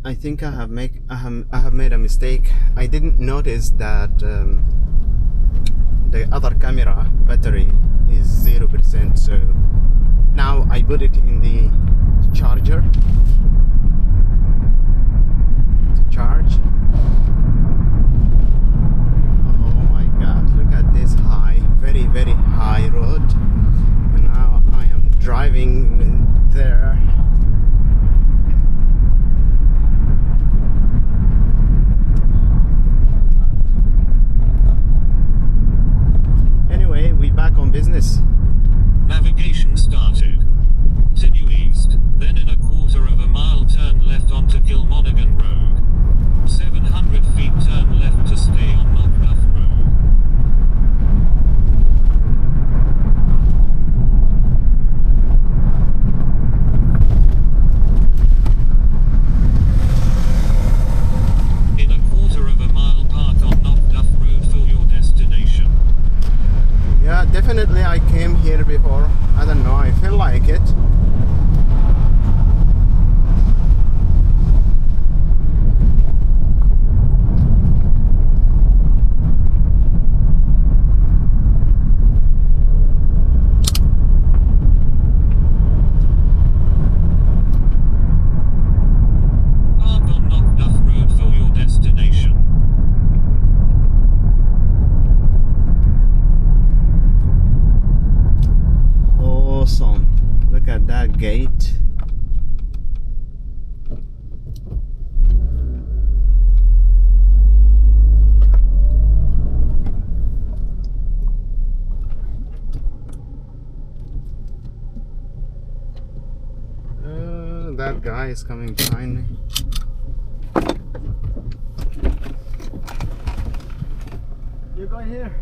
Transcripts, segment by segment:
I think I have made a mistake. I didn't notice that the other camera battery is 0%, so now I put it in the charger to charge. Oh my god, look at this high, very very high road, and now I am driving there. Anyway, we back on business. Navigation started. Continue east, then in a quarter of a mile turn left onto Kilmonaghan Road. 700 feet turn left to stay on Markethill Road. In a quarter of a mile park on Markethill Road for your destination. Yeah, definitely I came here before. I don't know, I feel like it. Park on Markethill Road for your destination. Awesome. Look at that gate. That guy is coming behind me. You go here.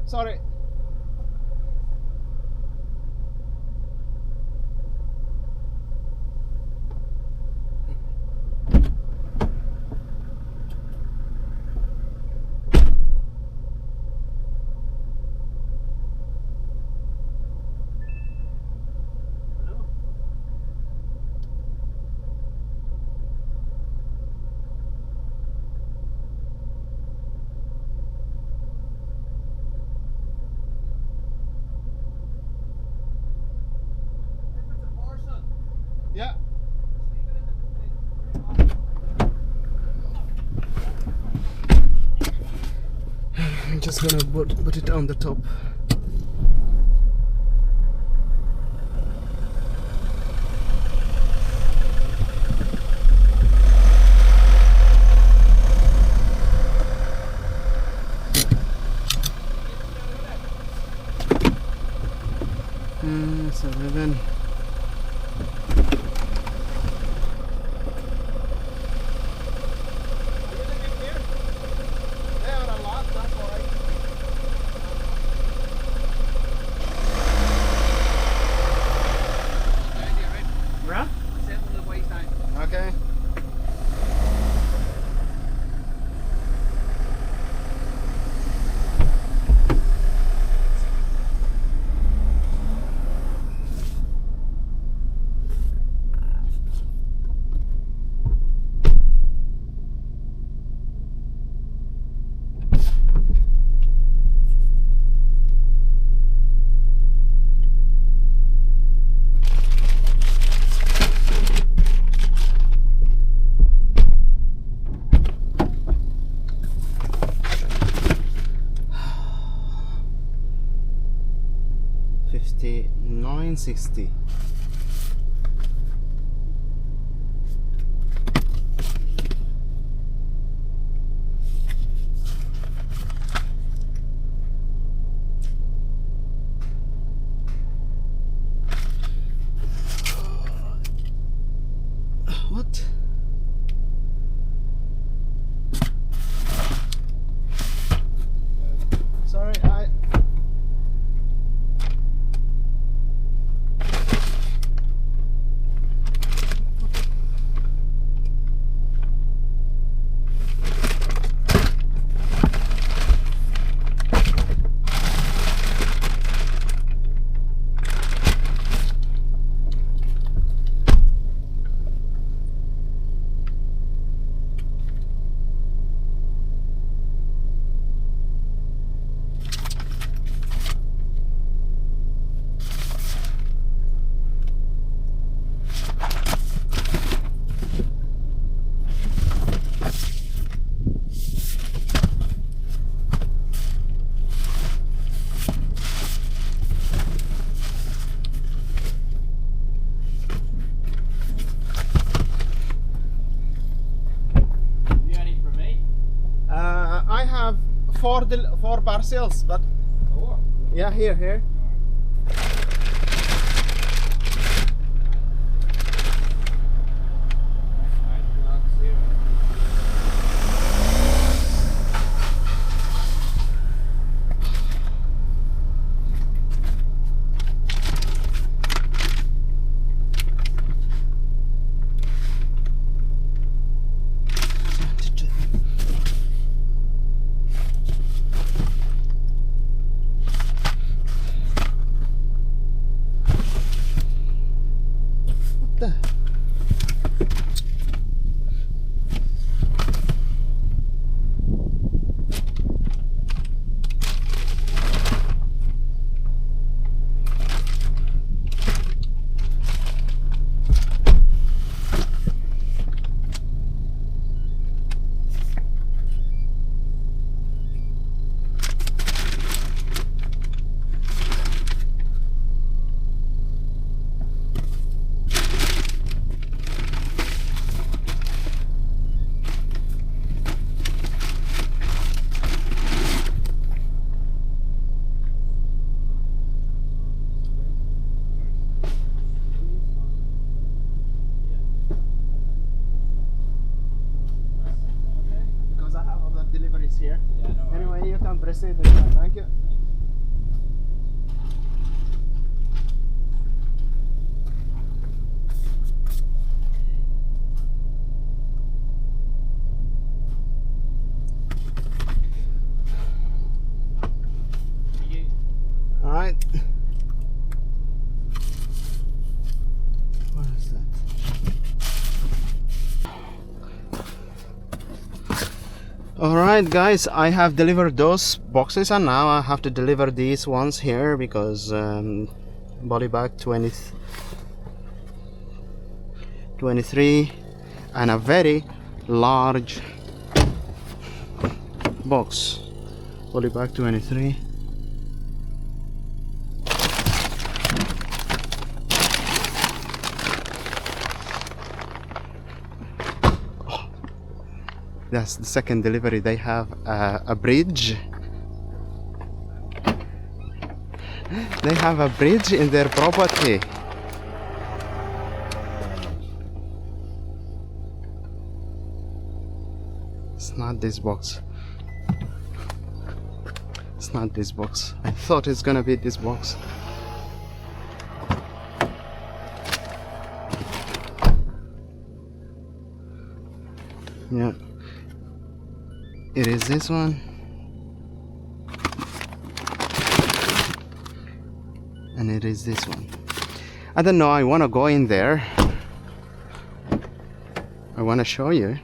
Sorry. Yeah. I'm just gonna put it on the top. So then. Okay. $59.60. What? Sorry, four parcels, but yeah, here. Deliveries here. Yeah, no anyway, you can proceed this one. Thank you. All right. What is that? Alright guys, I have delivered those boxes and now I have to deliver these ones here because body bag 23 and a very large box. Body bag 23. That's the second delivery. They have a bridge. They have a bridge in their property. It's not this box. It's not this box. I thought it's gonna be this box. Yeah. It is this one, and it is this one. I don't know, I want to go in there. I want to show you.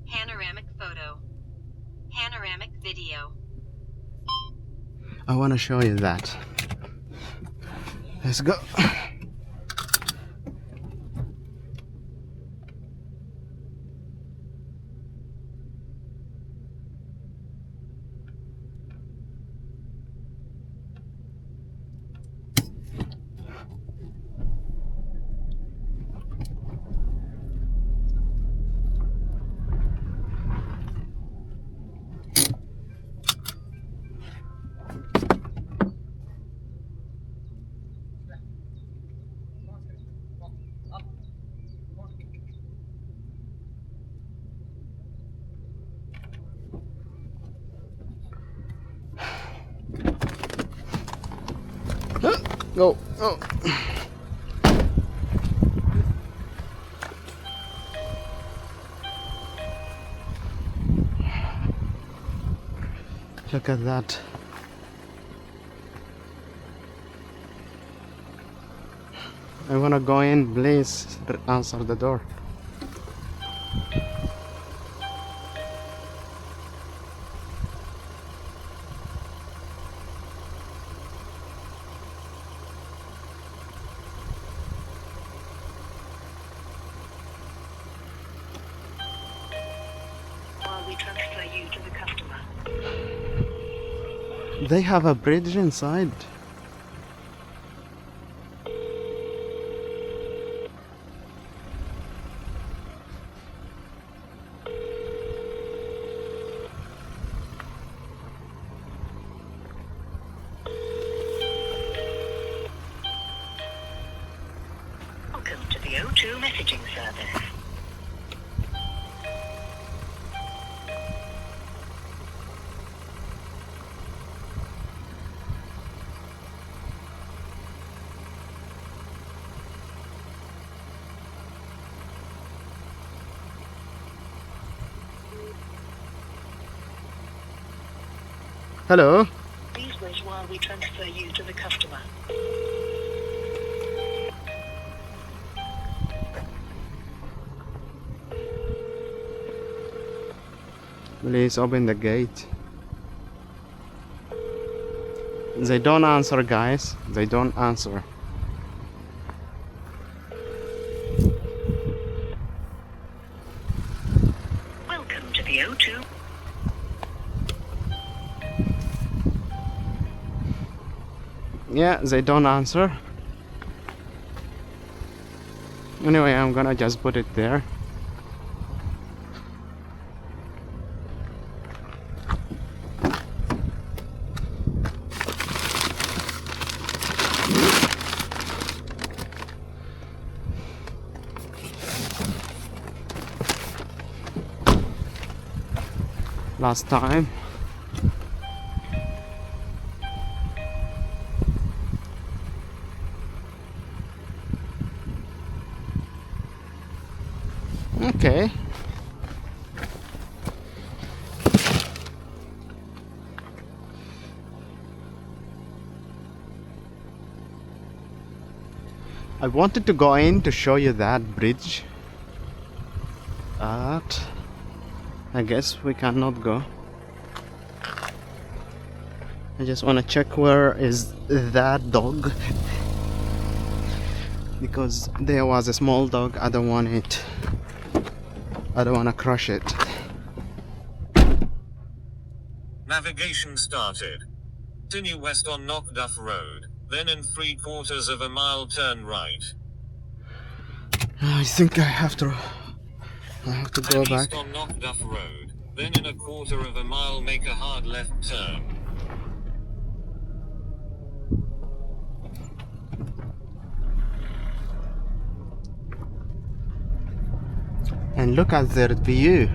Panoramic photo. Panoramic video. I want to show you that. Let's go. Go. Oh. Look at that. I wanna go in, please answer the door. We transfer you to the customer. They have a bridge inside. service. Hello. Please wait while we transfer you to the customer. Please open the gate. They don't answer, guys. They don't answer. Welcome to the O2. Yeah, they don't answer. Anyway, I'm gonna just put it there. Last time. Okay. I wanted to go in to show you that bridge, but I guess we cannot go. I just want to check where is that dog, because there was a small dog. I don't want it. I don't want to crush it. Navigation started. Continue west on Mullaghbrack Road, then in 3/4 of a mile turn right. I think I have to go Head back. east on Mullaghbrack Road, then in 1/4 of a mile make a hard left turn. And look at their view.